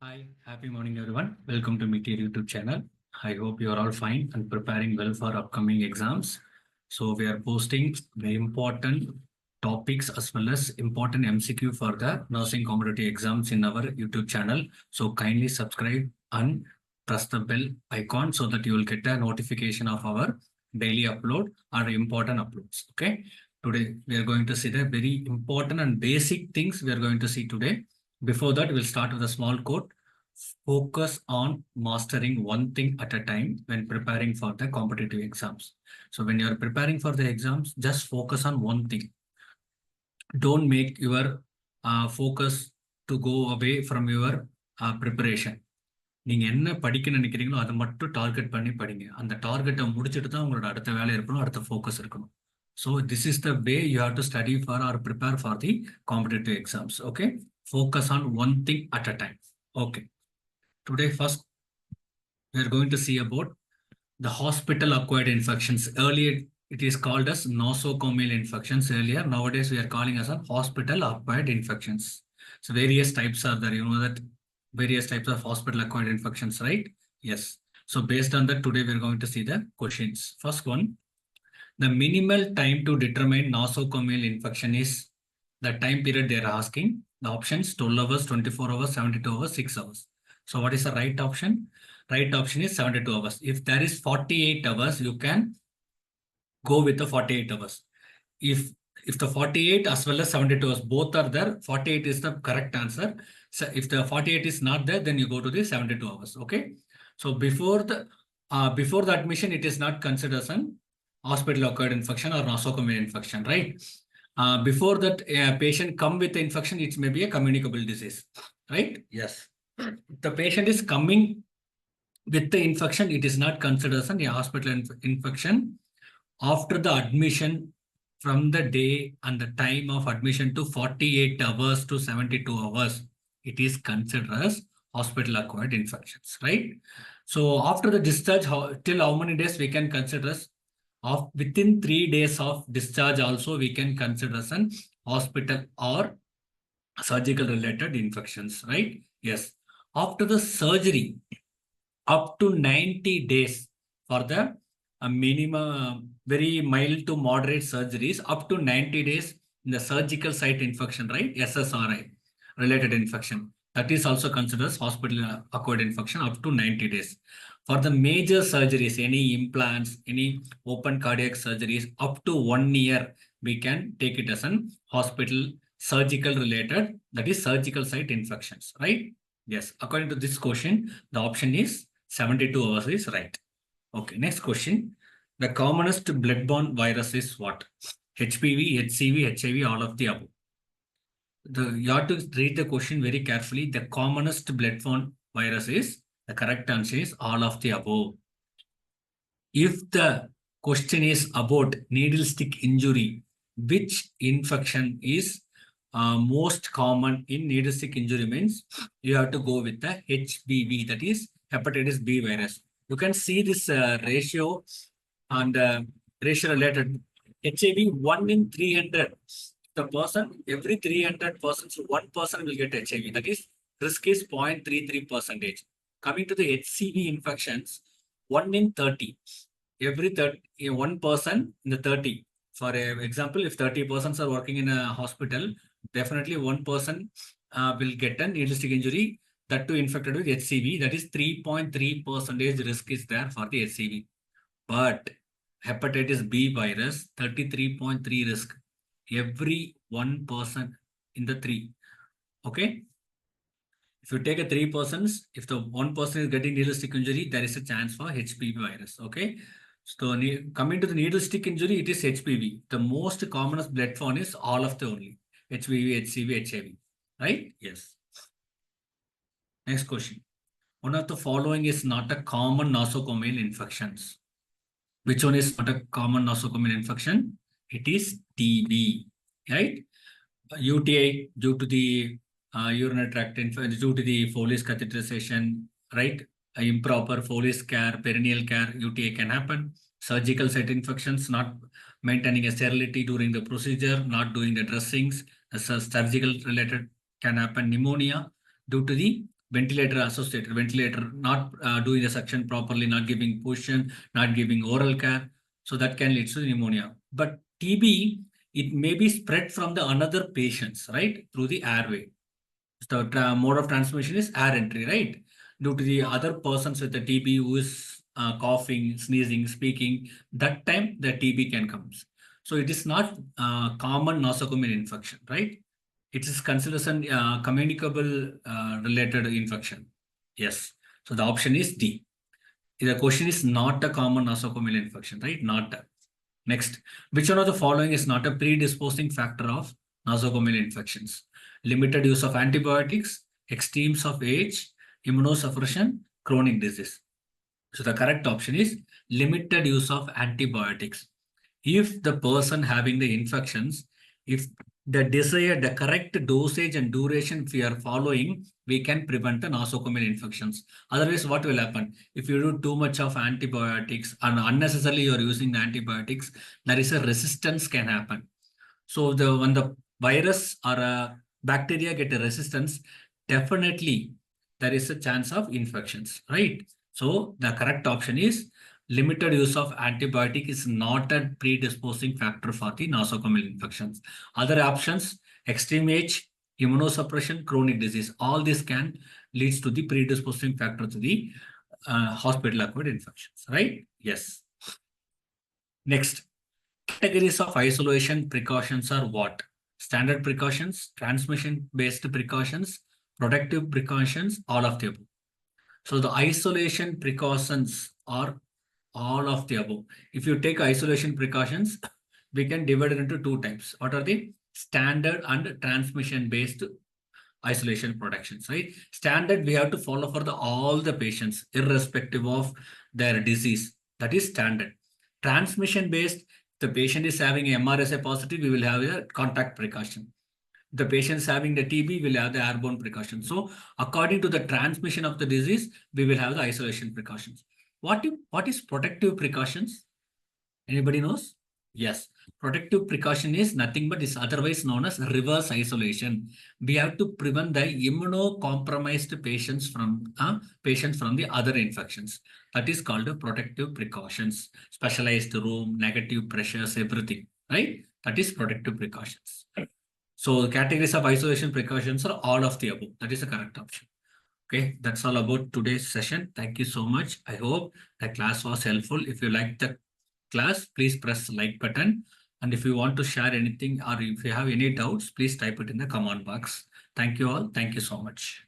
Hi, happy morning everyone. Welcome to Metier YouTube channel. I hope you are all fine and preparing well for upcoming exams. So we are posting very important topics as well as important MCQ for the nursing competitive exams in our YouTube channel. So kindly subscribe and press the bell icon so that you will get a notification of our daily upload or important uploads. Okay. Today we are going to see the very important and basic things we are going to see today. Before that, we'll start with a small quote. Focus on mastering one thing at a time when preparing for the competitive exams. So when you're preparing for the exams, just focus on one thing. Don't make your focus to go away from your preparation. நீங்க என்ன படிக்க நினைக்கிறீங்களோ அதை மட்டும் target பண்ணி படிங்க. அந்த டார்கெட்டை முடிச்சுட்டு தான் உங்களோட அடுத்த வேலை இருக்கணும், அடுத்த ஃபோக்கஸ் இருக்கணும். So this is the way you have to study for or prepare for the competitive exams. Okay, focus on one thing at a time. Okay, today first we are going to see about the hospital acquired infections. Earlier it is called as nosocomial infections earlier. Nowadays we are calling as a hospital acquired infections. So various types are there. You know that various types of hospital acquired infections, right? Yes. So based on that, today we are going to see the questions. First one, the minimal time to determine nosocomial infection is the time period they are asking. The options 12 hours, 24 hours, 72 hours, 6 hours. So what is the right option? Right option is 72 hours. If there is 48 hours, you can go with the 48 hours. If the 48 as well as 72 hours both are there, 48 is the correct answer. So if the 48 is not there, then you go to the 72 hours. Okay. So before the admission, it is not considered as an hospital acquired infection or nosocomial infection, right? Before that patient come with the infection, it may be a communicable disease, right? Yes. If the patient is coming with the infection, it is not considered as a hospital infection. After the admission, from the day and the time of admission to 48 hours to 72 hours, it is considered as hospital acquired infections, right? So after the discharge, till how many days we can consider as within 3 days of discharge also we can consider as an hospital or surgical related infections, right? Yes. After the surgery, up to 90 days for the minimum very mild to moderate surgeries, up to 90 days in the surgical site infection, right? SSRI related infection, that is also considered as hospital acquired infection up to 90 days. For the major surgeries, any implants, any open cardiac surgeries, up to 1 year, we can take it as an hospital surgical related, that is surgical site infections, right? Yes. According to this question, the option is 72 hours is right. Okay, next question. The commonest bloodborne virus is what? HPV, HCV, HIV, all of the above. You have to read the question very carefully. The commonest bloodborne virus is, the correct answer is all of the above. If the question is about needle stick injury, which infection is most common in needle stick injury, means you have to go with the HBV, that is hepatitis B virus. You can see this ratio and ratio related. HIV 1 in 300. The person, every 300 persons, 1 person will get HIV. That is, risk is 0.33%. Coming to the HCV infections, 1 in 30. Every 1 person in the 30. For example, if 30 persons are working in a hospital, definitely 1 person will get a needle stick injury, that too infected with HCV. That is 3.3% risk is there for the HCV. But hepatitis B virus, 33.3 risk. Every 1 person in the 3. Okay. If you take a 3 persons, if the 1 person is getting needle stick injury, there is a chance for HPV virus. Okay. So coming to the needle stick injury, it is HPV. The most commonest bloodborne is all of the only HPV, HCV, HIV. Right? Yes. Next question. One of the following is not a common nosocomial infections. Which one is not a common nosocomial infection? It is TB, right? UTI due to the urinary tract infection, due to the Foley's catheterization, right? Improper Foley's care, perineal care, UTI can happen. Surgical site infections, not maintaining a sterility during the procedure, not doing the dressings, surgical related can happen. Pneumonia due to the ventilator associated, ventilator not doing the suction properly, not giving push-in, not giving oral care. So that can lead to pneumonia. But TB, it may be spread from the another patients, right? Through the airway. The mode of transmission is air entry, right? Due to the other persons with the TB who is coughing, sneezing, speaking, that time the TB can come. So it is not common nosocomial infection, right? It is considered as a communicable related infection. Yes. So the option is D. The question is not a common nosocomial infection, right? Not. Next, which one of the following is not a predisposing factor of nosocomial infections? Limited use of antibiotics, extremes of age, immunosuppression, chronic disease. So the correct option is limited use of antibiotics. If the person having the infections, if the correct dosage and duration we are following, we can prevent the nosocomial infections. Otherwise, what will happen? If you do too much of antibiotics and unnecessarily you are using the antibiotics, there is a resistance can happen. So when the virus or a bacteria get a resistance, definitely there is a chance of infections, right? So the correct option is limited use of antibiotic is not a predisposing factor for the nosocomial infections. Other options, extreme age, immunosuppression, chronic disease, all this can leads to the predisposing factor to the hospital-acquired infections, right? Yes. Next, categories of isolation precautions are what? Standard precautions, transmission-based precautions, protective precautions, all of the above. So the isolation precautions are all of the above. If you take isolation precautions, we can divide it into two types. What are the standard and transmission-based isolation protections, right? Standard, we have to follow for all the patients, irrespective of their disease. That is standard. Transmission-based, the patient is having MRSA positive, we will have a contact precaution. The patients having the TB will have the airborne precaution. So according to the transmission of the disease, we will have the isolation precautions. What is protective precautions? Anybody knows? Yes. Protective precaution is nothing but is otherwise known as reverse isolation. We have to prevent the immunocompromised patients from the other infections. That is called the protective precautions. Specialized room, negative pressures, everything. Right? That is protective precautions. So the categories of isolation precautions are all of the above. That is the correct option. Okay, that's all about today's session. Thank you so much. I hope the class was helpful. If you like the class, please press the like button. And if you want to share anything or if you have any doubts, please type it in the comment box. Thank you all. Thank you so much.